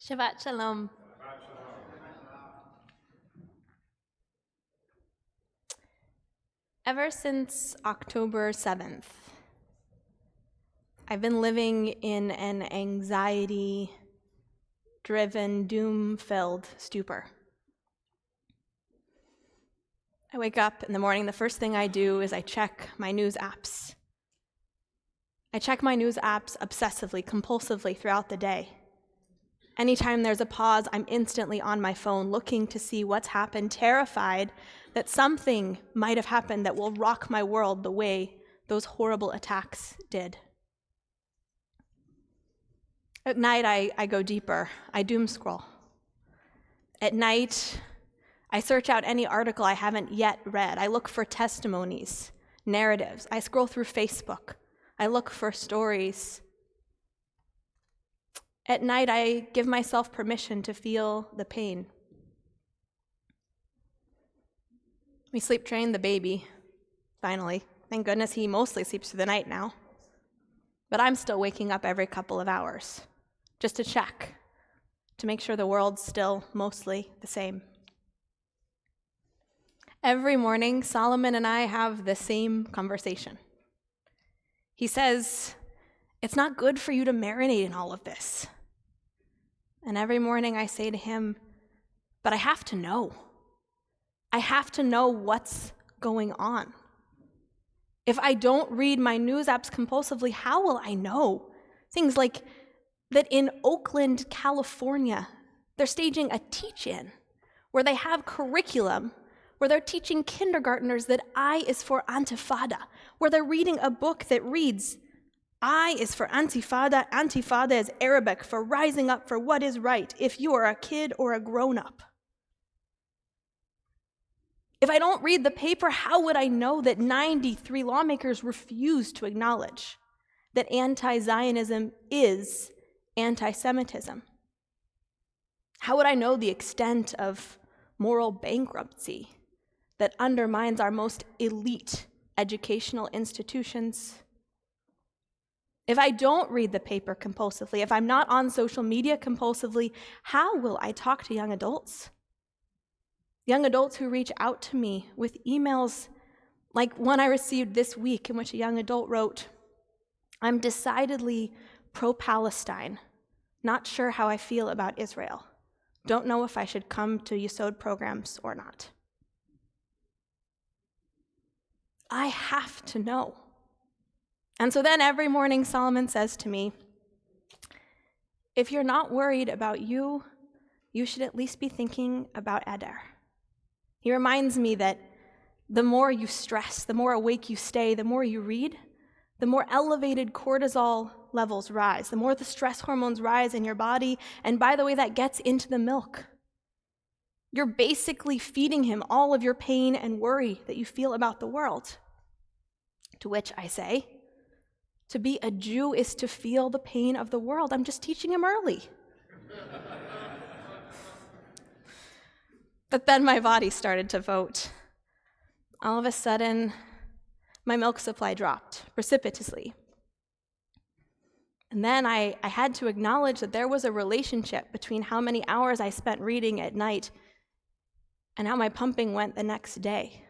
Shabbat Shalom. Ever since October 7th, I've been living in an anxiety-driven, doom-filled stupor. I wake up in the morning, the first thing I do is I check my news apps. I check my news apps obsessively, compulsively throughout the day. Anytime there's a pause, I'm instantly on my phone looking to see what's happened, terrified that something might have happened that will rock my world the way those horrible attacks did. At night, I go deeper. I doom scroll. At night, I search out any article I haven't yet read. I look for testimonies, narratives. I scroll through Facebook. I look for stories. At night, I give myself permission to feel the pain. We sleep trained the baby, finally. Thank goodness he mostly sleeps through the night now. But I'm still waking up every couple of hours, just to check, to make sure the world's still mostly the same. Every morning, Solomon and I have the same conversation. He says, "It's not good for you to marinate in all of this." And every morning I say to him, "But I have to know. I have to know what's going on. If I don't read my news apps compulsively, how will I know? Things like that in Oakland, California, they're staging a teach-in where they have curriculum, where they're teaching kindergartners that I is for Antifada, where they're reading a book that reads, I is for Antifada, Antifada is Arabic for rising up for what is right, if you are a kid or a grown-up. If I don't read the paper, how would I know that 93 lawmakers refuse to acknowledge that anti-Zionism is anti-Semitism? How would I know the extent of moral bankruptcy that undermines our most elite educational institutions? If I don't read the paper compulsively, if I'm not on social media compulsively, how will I talk to young adults? Young adults who reach out to me with emails like one I received this week in which a young adult wrote, "I'm decidedly pro-Palestine, not sure how I feel about Israel. Don't know if I should come to Yesod programs or not." I have to know. And so then every morning Solomon says to me, if you're not worried about you, you should at least be thinking about Eder. He reminds me that the more you stress, the more awake you stay, the more you read, the more elevated cortisol levels rise, the more the stress hormones rise in your body, and by the way, that gets into the milk. You're basically feeding him all of your pain and worry that you feel about the world. To which I say, to be a Jew is to feel the pain of the world. I'm just teaching him early. But then my body started to vote. All of a sudden, my milk supply dropped precipitously. And then I had to acknowledge that there was a relationship between how many hours I spent reading at night and how my pumping went the next day.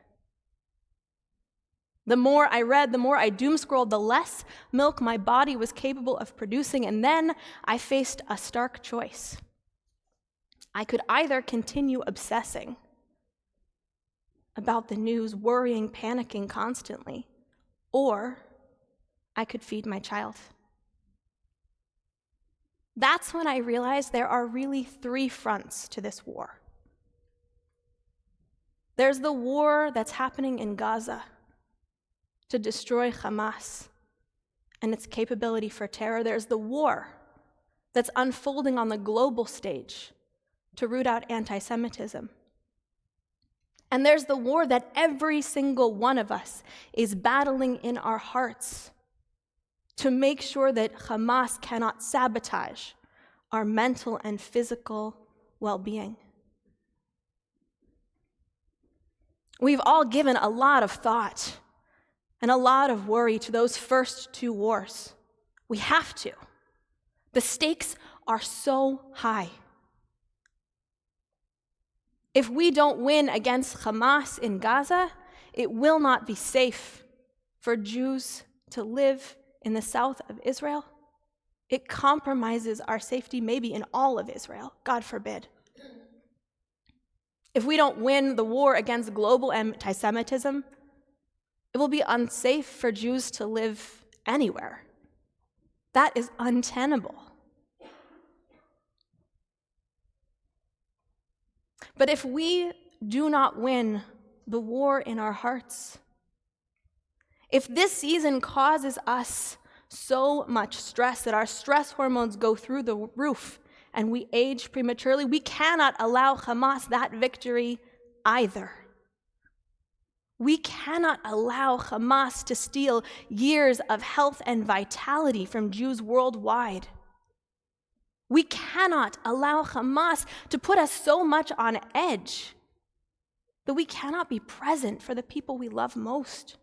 The more I read, the more I doom scrolled, the less milk my body was capable of producing, and then I faced a stark choice. I could either continue obsessing about the news, worrying, panicking constantly, or I could feed my child. That's when I realized there are really three fronts to this war. There's the war that's happening in Gaza to destroy Hamas and its capability for terror. There's the war that's unfolding on the global stage to root out anti-Semitism. And there's the war that every single one of us is battling in our hearts to make sure that Hamas cannot sabotage our mental and physical well-being. We've all given a lot of thought and a lot of worry to those first two wars. We have to. The stakes are so high. If we don't win against Hamas in Gaza, it will not be safe for Jews to live in the south of Israel. It compromises our safety maybe in all of Israel, God forbid. If we don't win the war against global anti-Semitism, it will be unsafe for Jews to live anywhere. That is untenable. But if we do not win the war in our hearts, if this season causes us so much stress that our stress hormones go through the roof and we age prematurely, we cannot allow Hamas that victory either. We cannot allow Hamas to steal years of health and vitality from Jews worldwide. We cannot allow Hamas to put us so much on edge that we cannot be present for the people we love most,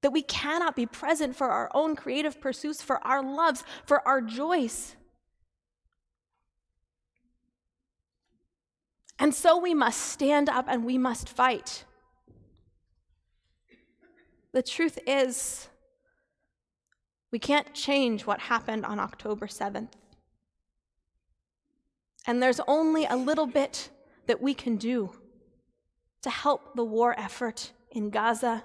that we cannot be present for our own creative pursuits, for our loves, for our joys. And so we must stand up and we must fight. The truth is, we can't change what happened on October 7th. And there's only a little bit that we can do to help the war effort in Gaza.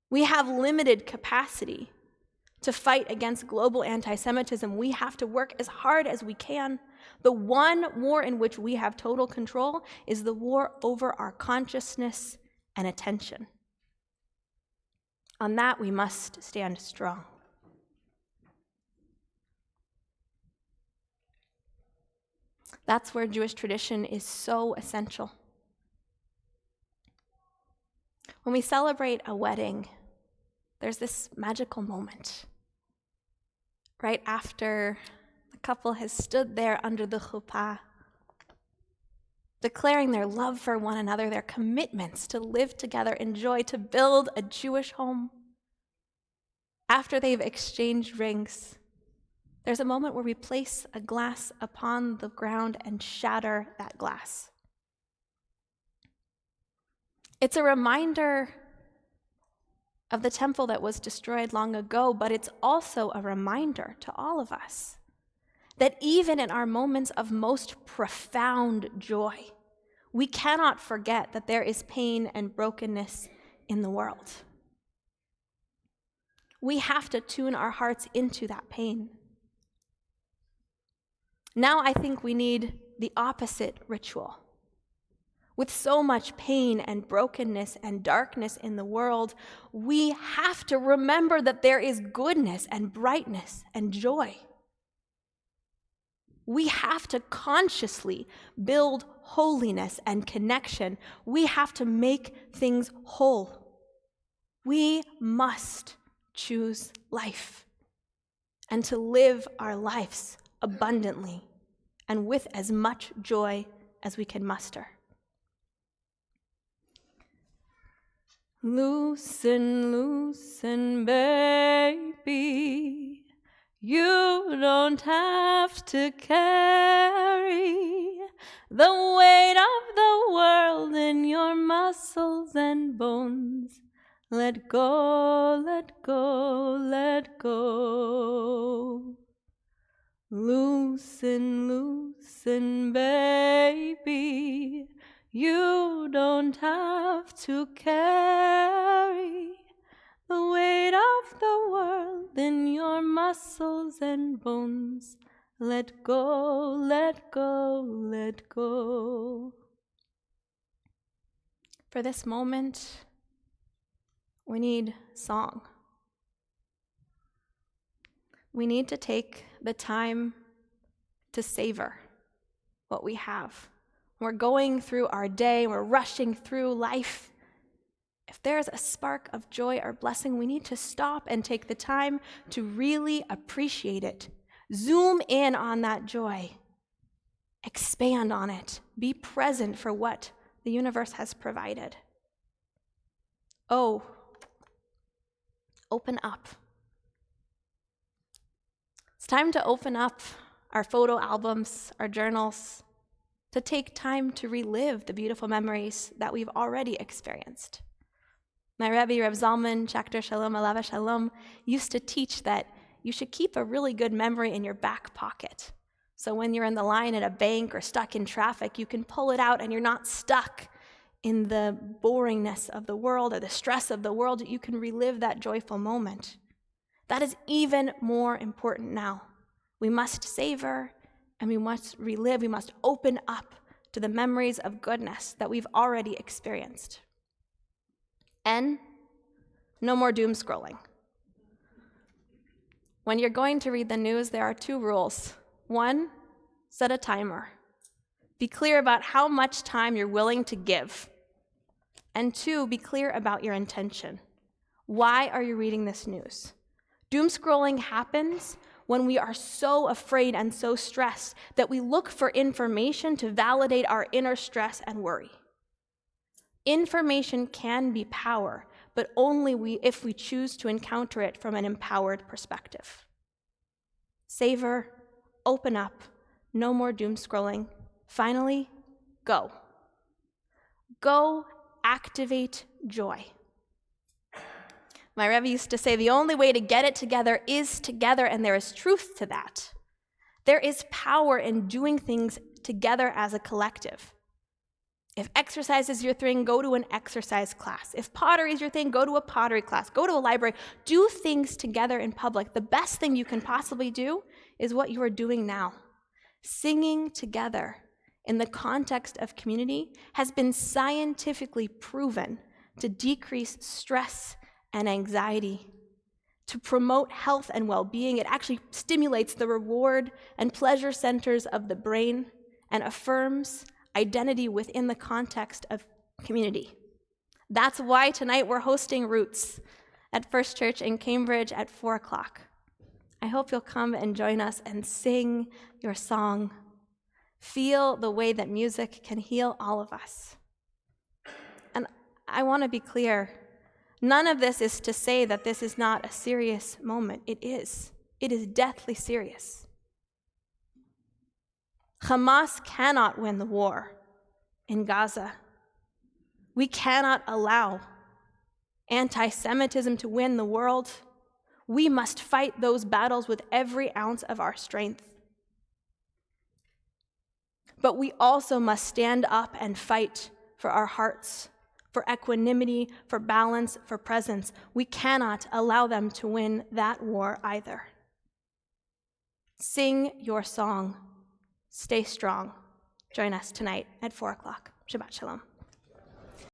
We have limited capacity to fight against global anti-Semitism. We have to work as hard as we can. The one war in which we have total control is the war over our consciousness and attention. On that, we must stand strong. That's where Jewish tradition is so essential. When we celebrate a wedding, there's this magical moment. Right after the couple has stood there under the chuppah, declaring their love for one another, their commitments to live together in joy, to build a Jewish home. After they've exchanged rings, there's a moment where we place a glass upon the ground and shatter that glass. It's a reminder of the temple that was destroyed long ago, but it's also a reminder to all of us that even in our moments of most profound joy, we cannot forget that there is pain and brokenness in the world. We have to tune our hearts into that pain. Now I think we need the opposite ritual. With so much pain and brokenness and darkness in the world, we have to remember that there is goodness and brightness and joy. We have to consciously build holiness and connection. We have to make things whole. We must choose life and to live our lives abundantly and with as much joy as we can muster. Loosen, loosen, baby, you don't have to carry the weight of the world in your muscles and bones. Let go, let go, let go. Loosen, loosen, baby, you don't have to carry the weight of the world in your muscles and bones. Let go, let go, let go. For this moment, we need song. We need to take the time to savor what we have. We're going through our day, we're rushing through life. If there's a spark of joy or blessing, we need to stop and take the time to really appreciate it. Zoom in on that joy. Expand on it. Be present for what the universe has provided. Oh, open up. It's time to open up our photo albums, our journals, to take time to relive the beautiful memories that we've already experienced. My Rebbe, Reb Zalman, Schachter Shalom, Alava Shalom, used to teach that you should keep a really good memory in your back pocket. So when you're in the line at a bank or stuck in traffic, you can pull it out and you're not stuck in the boringness of the world or the stress of the world. You can relive that joyful moment. That is even more important now. We must savor and we must relive. We must open up to the memories of goodness that we've already experienced. And no more doom scrolling. When you're going to read the news, there are 2 rules. 1, set a timer. Be clear about how much time you're willing to give. And 2, be clear about your intention. Why are you reading this news? Doom scrolling happens when we are so afraid and so stressed that we look for information to validate our inner stress and worry. Information can be power, but only if we choose to encounter it from an empowered perspective. Savor, open up, no more doom scrolling. Finally, go. Go activate joy. My Rebbe used to say the only way to get it together is together, and there is truth to that. There is power in doing things together as a collective. If exercise is your thing, go to an exercise class. If pottery is your thing, go to a pottery class. Go to a library. Do things together in public. The best thing you can possibly do is what you are doing now. Singing together in the context of community has been scientifically proven to decrease stress and anxiety, to promote health and well-being. It actually stimulates the reward and pleasure centers of the brain and affirms identity within the context of community. That's why tonight we're hosting Roots at First Church in Cambridge at 4 o'clock. I hope you'll come and join us and sing your song. Feel the way that music can heal all of us. And I want to be clear, none of this is to say that this is not a serious moment. It is. It is deathly serious. Hamas cannot win the war in Gaza. We cannot allow anti-Semitism to win the world. We must fight those battles with every ounce of our strength. But we also must stand up and fight for our hearts, for equanimity, for balance, for presence. We cannot allow them to win that war either. Sing your song. Stay strong. Join us tonight at 4 o'clock. Shabbat Shalom.